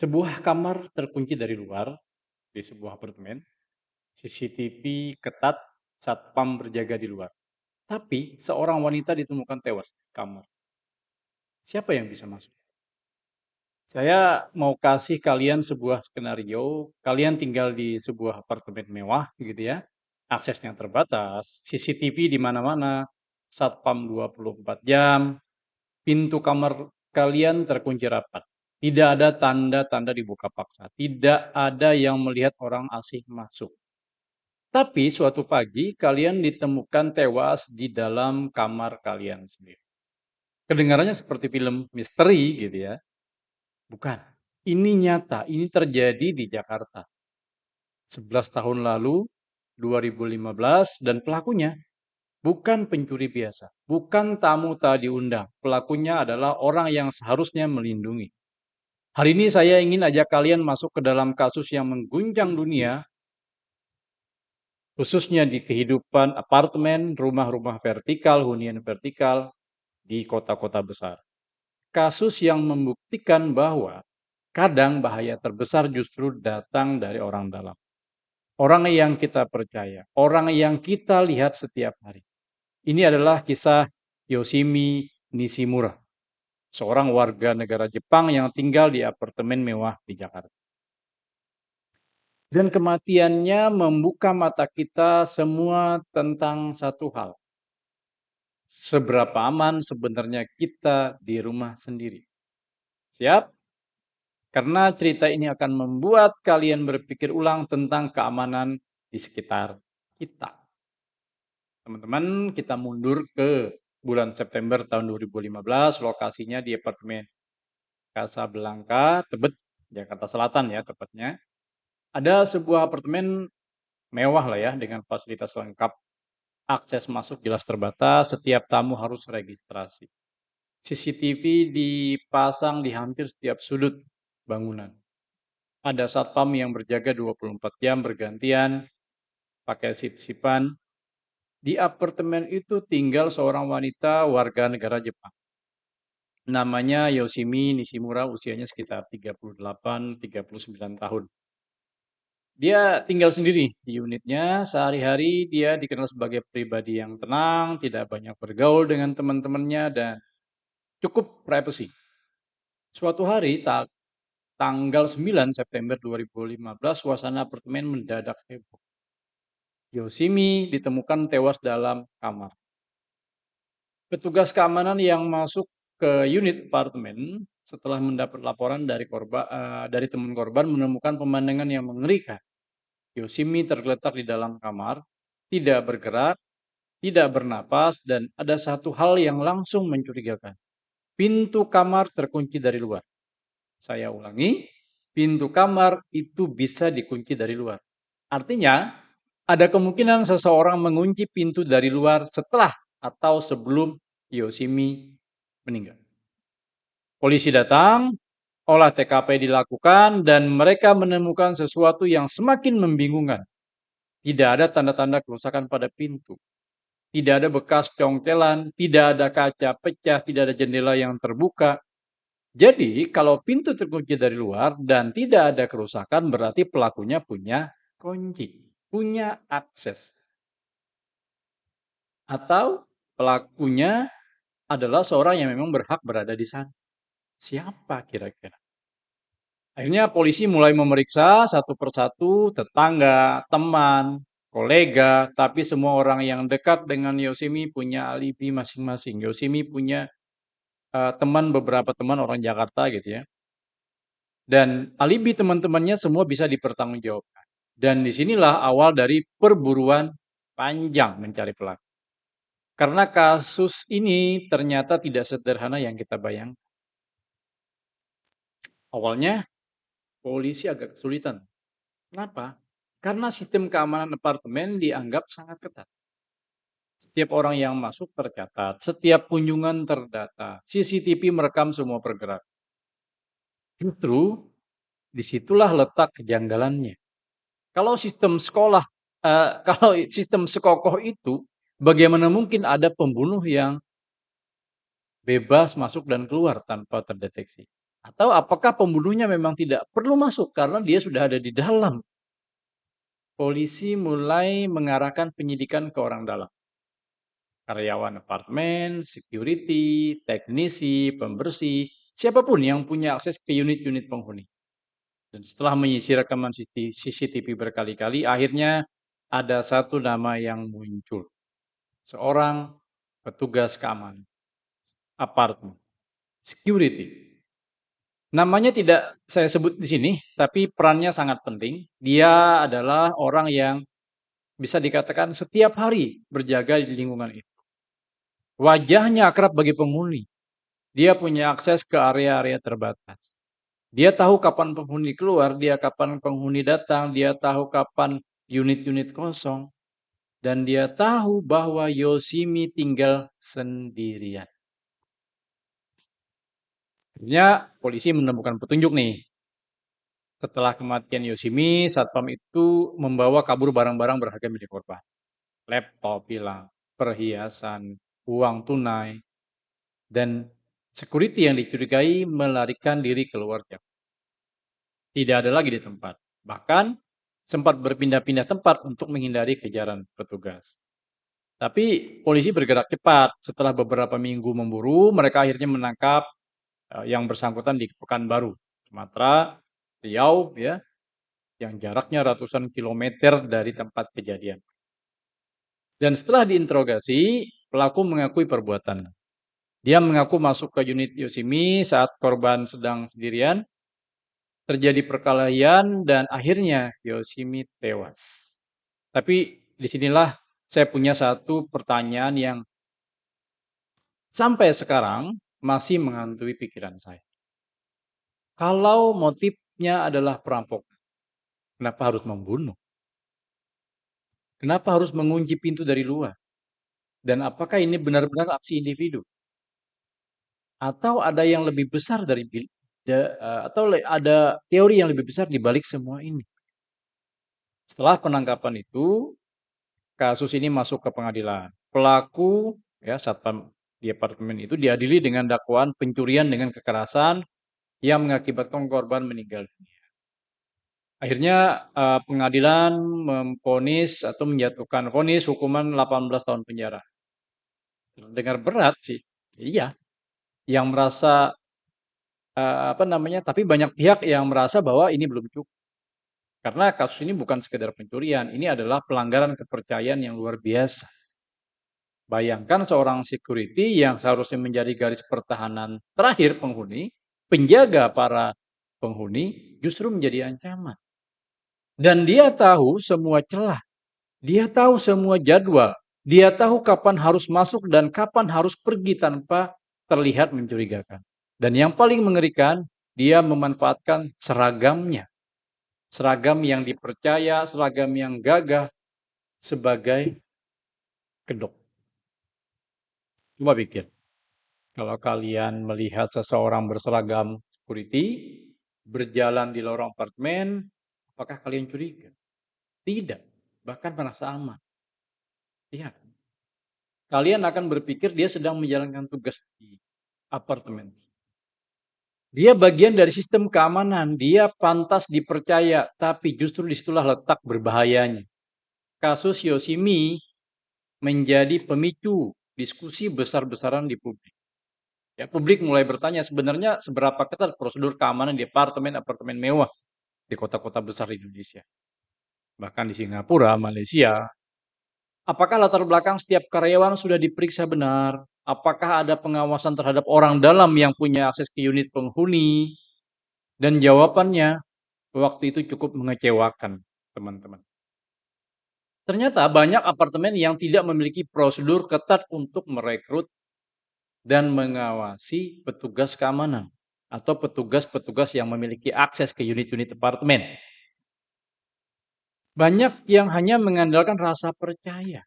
Sebuah kamar terkunci dari luar di sebuah apartemen, CCTV ketat, satpam berjaga di luar. Tapi seorang wanita ditemukan tewas di kamar. Siapa yang bisa masuk? Saya mau kasih kalian sebuah skenario. Kalian tinggal di sebuah apartemen mewah, gitu ya. Aksesnya terbatas, CCTV di mana-mana, satpam 24 jam, pintu kamar kalian terkunci rapat. Tidak ada tanda-tanda dibuka paksa. Tidak ada yang melihat orang asing masuk. Tapi suatu pagi kalian ditemukan tewas di dalam kamar kalian sendiri. Kedengarannya seperti film misteri gitu ya. Bukan. Ini nyata, ini terjadi di Jakarta. 11 tahun lalu, 2015, dan pelakunya bukan pencuri biasa, bukan tamu tak diundang. Pelakunya adalah orang yang seharusnya melindungi. Hari ini saya ingin ajak kalian masuk ke dalam kasus yang mengguncang dunia, khususnya di kehidupan apartemen, rumah-rumah vertikal, hunian vertikal di kota-kota besar. Kasus yang membuktikan bahwa kadang bahaya terbesar justru datang dari orang dalam. Orang yang kita percaya, orang yang kita lihat setiap hari. Ini adalah kisah Yoshimi Nishimura, seorang warga negara Jepang yang tinggal di apartemen mewah di Jakarta. Dan kematiannya membuka mata kita semua tentang satu hal. Seberapa aman sebenarnya kita di rumah sendiri. Siap? Karena cerita ini akan membuat kalian berpikir ulang tentang keamanan di sekitar kita. Teman-teman, kita mundur ke bulan September tahun 2015, lokasinya di apartemen Casablanca, Tebet, Jakarta Selatan ya tepatnya. Ada sebuah apartemen mewah lah ya, dengan fasilitas lengkap. Akses masuk jelas terbatas, setiap tamu harus registrasi. CCTV dipasang di hampir setiap sudut bangunan. Ada satpam yang berjaga 24 jam bergantian, pakai sip-sipan. Di apartemen itu tinggal seorang wanita warga negara Jepang. Namanya Yoshimi Nishimura, usianya sekitar 38-39 tahun. Dia tinggal sendiri di unitnya, sehari-hari dia dikenal sebagai pribadi yang tenang, tidak banyak bergaul dengan teman-temannya, dan cukup privacy. Suatu hari, tanggal 9 September 2015, suasana apartemen mendadak heboh. Yoshimi ditemukan tewas dalam kamar. Petugas keamanan yang masuk ke unit apartemen setelah mendapat laporan dari teman korban menemukan pemandangan yang mengerikan. Yoshimi tergeletak di dalam kamar, tidak bergerak, tidak bernapas, dan ada satu hal yang langsung mencurigakan. Pintu kamar terkunci dari luar. Saya ulangi, pintu kamar itu bisa dikunci dari luar. Artinya, ada kemungkinan seseorang mengunci pintu dari luar setelah atau sebelum Yoshimi meninggal. Polisi datang, olah TKP dilakukan, dan mereka menemukan sesuatu yang semakin membingungkan. Tidak ada tanda-tanda kerusakan pada pintu. Tidak ada bekas congkelan, tidak ada kaca pecah, tidak ada jendela yang terbuka. Jadi, kalau pintu terkunci dari luar dan tidak ada kerusakan, berarti pelakunya punya kunci, punya akses. Atau pelakunya adalah seorang yang memang berhak berada di sana. Siapa kira-kira? Akhirnya polisi mulai memeriksa satu persatu tetangga, teman, kolega, tapi semua orang yang dekat dengan Yoshimi punya alibi masing-masing. Yoshimi punya beberapa teman orang Jakarta gitu ya. Dan alibi teman-temannya semua bisa dipertanggungjawabkan. Dan disinilah awal dari perburuan panjang mencari pelaku. Karena kasus ini ternyata tidak sederhana yang kita bayangkan. Awalnya polisi agak kesulitan. Kenapa? Karena sistem keamanan apartemen dianggap sangat ketat. Setiap orang yang masuk tercatat, setiap kunjungan terdata, CCTV merekam semua pergerakan. Justru disitulah letak kejanggalannya. Kalau sistem sekolah, kalau sistem sekokoh itu, bagaimana mungkin ada pembunuh yang bebas masuk dan keluar tanpa terdeteksi? Atau apakah pembunuhnya memang tidak perlu masuk karena dia sudah ada di dalam? Polisi mulai mengarahkan penyidikan ke orang dalam. Karyawan apartemen, security, teknisi, pembersih, siapapun yang punya akses ke unit-unit penghuni. Dan setelah menyisir rekaman CCTV berkali-kali, akhirnya ada satu nama yang muncul. Seorang petugas keamanan apartemen, security. Namanya tidak saya sebut di sini, tapi perannya sangat penting. Dia adalah orang yang bisa dikatakan setiap hari berjaga di lingkungan itu. Wajahnya akrab bagi penghuni. Dia punya akses ke area-area terbatas. Dia tahu kapan penghuni keluar, dia kapan penghuni datang, dia tahu kapan unit-unit kosong. Dan dia tahu bahwa Yoshimi tinggal sendirian. Akhirnya polisi menemukan petunjuk nih. Setelah kematian Yoshimi, satpam itu membawa kabur barang-barang berharga milik korban. Laptop hilang, perhiasan, uang tunai, dan security yang dicurigai melarikan diri keluar jam. Tidak ada lagi di tempat. Bahkan sempat berpindah-pindah tempat untuk menghindari kejaran petugas. Tapi polisi bergerak cepat. Setelah beberapa minggu memburu, mereka akhirnya menangkap yang bersangkutan di Pekanbaru, Sumatera, Riau, ya, yang jaraknya ratusan kilometer dari tempat kejadian. Dan setelah diinterogasi, pelaku mengakui perbuatan. Dia mengaku masuk ke unit Yoshimi saat korban sedang sendirian, terjadi perkelahian, dan akhirnya Yoshimi tewas. Tapi disinilah saya punya satu pertanyaan yang sampai sekarang masih menghantui pikiran saya. Kalau motifnya adalah perampokan, kenapa harus membunuh? Kenapa harus mengunci pintu dari luar? Dan apakah ini benar-benar aksi individu? Atau ada yang lebih besar dari atau ada teori yang lebih besar di balik semua ini? Setelah penangkapan itu, kasus ini masuk ke pengadilan. Pelaku, ya, satpam di apartemen itu diadili dengan dakwaan pencurian dengan kekerasan yang mengakibatkan korban meninggal dunia. Akhirnya pengadilan memvonis atau menjatuhkan vonis hukuman 18 tahun penjara. Dengar berat sih, iya. Yang merasa apa namanya? Tapi banyak pihak yang merasa bahwa ini belum cukup. Karena kasus ini bukan sekedar pencurian, ini adalah pelanggaran kepercayaan yang luar biasa. Bayangkan seorang security yang seharusnya menjadi garis pertahanan terakhir penghuni, penjaga para penghuni, justru menjadi ancaman. Dan dia tahu semua celah, dia tahu semua jadwal, dia tahu kapan harus masuk dan kapan harus pergi tanpa terlihat mencurigakan. Dan yang paling mengerikan, dia memanfaatkan seragamnya. Seragam yang dipercaya, seragam yang gagah sebagai kedok. Coba pikir, kalau kalian melihat seseorang berseragam security, berjalan di lorong apartemen, apakah kalian curiga? Tidak, bahkan merasa aman. Iya. Kalian akan berpikir dia sedang menjalankan tugas di apartemen. Dia bagian dari sistem keamanan, dia pantas dipercaya, tapi justru disitulah letak berbahayanya. Kasus Yoshimi menjadi pemicu diskusi besar-besaran di publik. Ya, publik mulai bertanya sebenarnya seberapa ketat prosedur keamanan di apartemen-apartemen mewah di kota-kota besar di Indonesia. Bahkan di Singapura, Malaysia. Apakah latar belakang setiap karyawan sudah diperiksa benar? Apakah ada pengawasan terhadap orang dalam yang punya akses ke unit penghuni? Dan jawabannya waktu itu cukup mengecewakan, teman-teman. Ternyata banyak apartemen yang tidak memiliki prosedur ketat untuk merekrut dan mengawasi petugas keamanan atau petugas-petugas yang memiliki akses ke unit-unit apartemen. Banyak yang hanya mengandalkan rasa percaya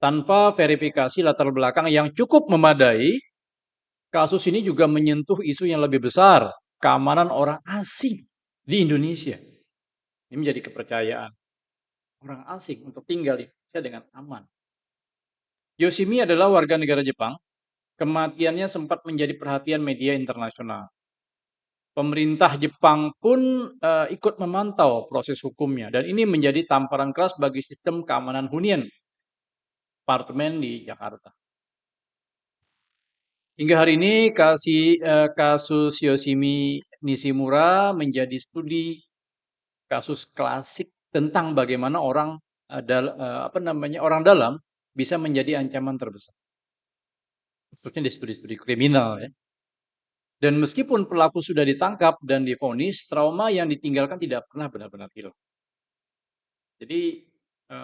tanpa verifikasi latar belakang yang cukup memadai. Kasus ini juga menyentuh isu yang lebih besar, keamanan orang asing di Indonesia. Ini menjadi kepercayaan orang asing untuk tinggal di Indonesia dengan aman. Yoshimi adalah warga negara Jepang. Kematiannya sempat menjadi perhatian media internasional. Pemerintah Jepang pun ikut memantau proses hukumnya dan ini menjadi tamparan keras bagi sistem keamanan hunian apartemen di Jakarta. Hingga hari ini kasus Yoshimi Nishimura menjadi studi kasus klasik tentang bagaimana orang dalam bisa menjadi ancaman terbesar. Khususnya di studi-studi kriminal ya. Dan meskipun pelaku sudah ditangkap dan divonis, trauma yang ditinggalkan tidak pernah benar-benar hilang. Jadi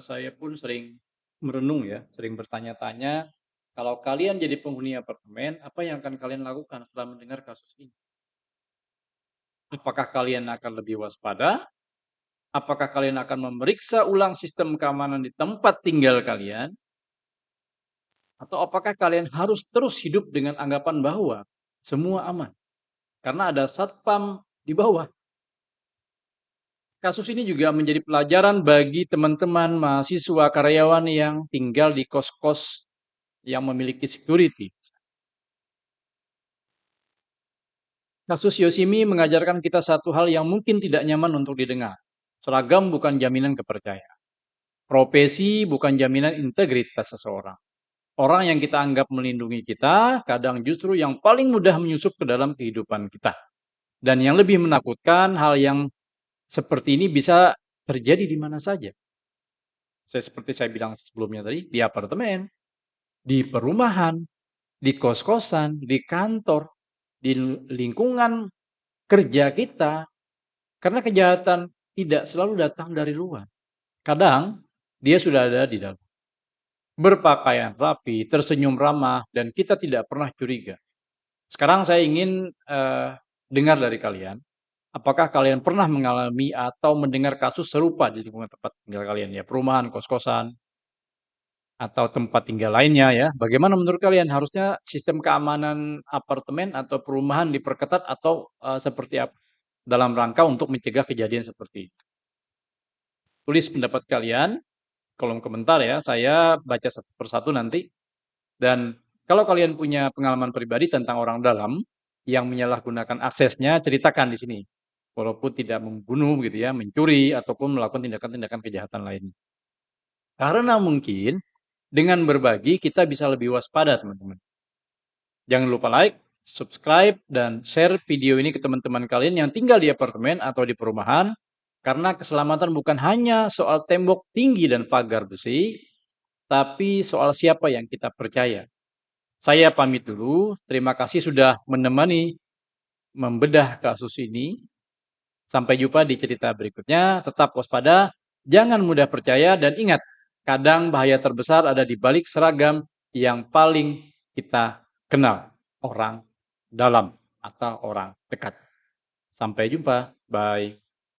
saya pun sering merenung ya, sering bertanya-tanya, kalau kalian jadi penghuni apartemen, apa yang akan kalian lakukan setelah mendengar kasus ini? Apakah kalian akan lebih waspada? Apakah kalian akan memeriksa ulang sistem keamanan di tempat tinggal kalian? Atau apakah kalian harus terus hidup dengan anggapan bahwa semua aman? Karena ada satpam di bawah. Kasus ini juga menjadi pelajaran bagi teman-teman mahasiswa karyawan yang tinggal di kos-kos yang memiliki security. Kasus Yoshimi mengajarkan kita satu hal yang mungkin tidak nyaman untuk didengar. Seragam bukan jaminan kepercayaan. Profesi bukan jaminan integritas seseorang. Orang yang kita anggap melindungi kita, kadang justru yang paling mudah menyusup ke dalam kehidupan kita. Dan yang lebih menakutkan, hal yang seperti ini bisa terjadi di mana saja. Seperti saya bilang sebelumnya tadi, di apartemen, di perumahan, di kos-kosan, di kantor, di lingkungan kerja kita. Karena kejahatan tidak selalu datang dari luar. Kadang dia sudah ada di dalam. Berpakaian rapi, tersenyum ramah, dan kita tidak pernah curiga. Sekarang saya ingin dengar dari kalian, apakah kalian pernah mengalami atau mendengar kasus serupa di lingkungan tempat tinggal kalian ya, perumahan, kos-kosan, atau tempat tinggal lainnya ya. Bagaimana menurut kalian harusnya sistem keamanan apartemen atau perumahan diperketat atau seperti apa dalam rangka untuk mencegah kejadian seperti itu? Tulis pendapat kalian, kolom komentar ya. Saya baca satu persatu nanti. Dan kalau kalian punya pengalaman pribadi tentang orang dalam yang menyalahgunakan aksesnya, ceritakan di sini. Walaupun tidak membunuh gitu ya, mencuri ataupun melakukan tindakan-tindakan kejahatan lain. Karena mungkin dengan berbagi kita bisa lebih waspada, teman-teman. Jangan lupa like, subscribe, dan share video ini ke teman-teman kalian yang tinggal di apartemen atau di perumahan. Karena keselamatan bukan hanya soal tembok tinggi dan pagar besi, tapi soal siapa yang kita percaya. Saya pamit dulu. Terima kasih sudah menemani membedah kasus ini. Sampai jumpa di cerita berikutnya. Tetap waspada, jangan mudah percaya, dan ingat, kadang bahaya terbesar ada di balik seragam yang paling kita kenal. Orang dalam atau orang dekat. Sampai jumpa. Bye.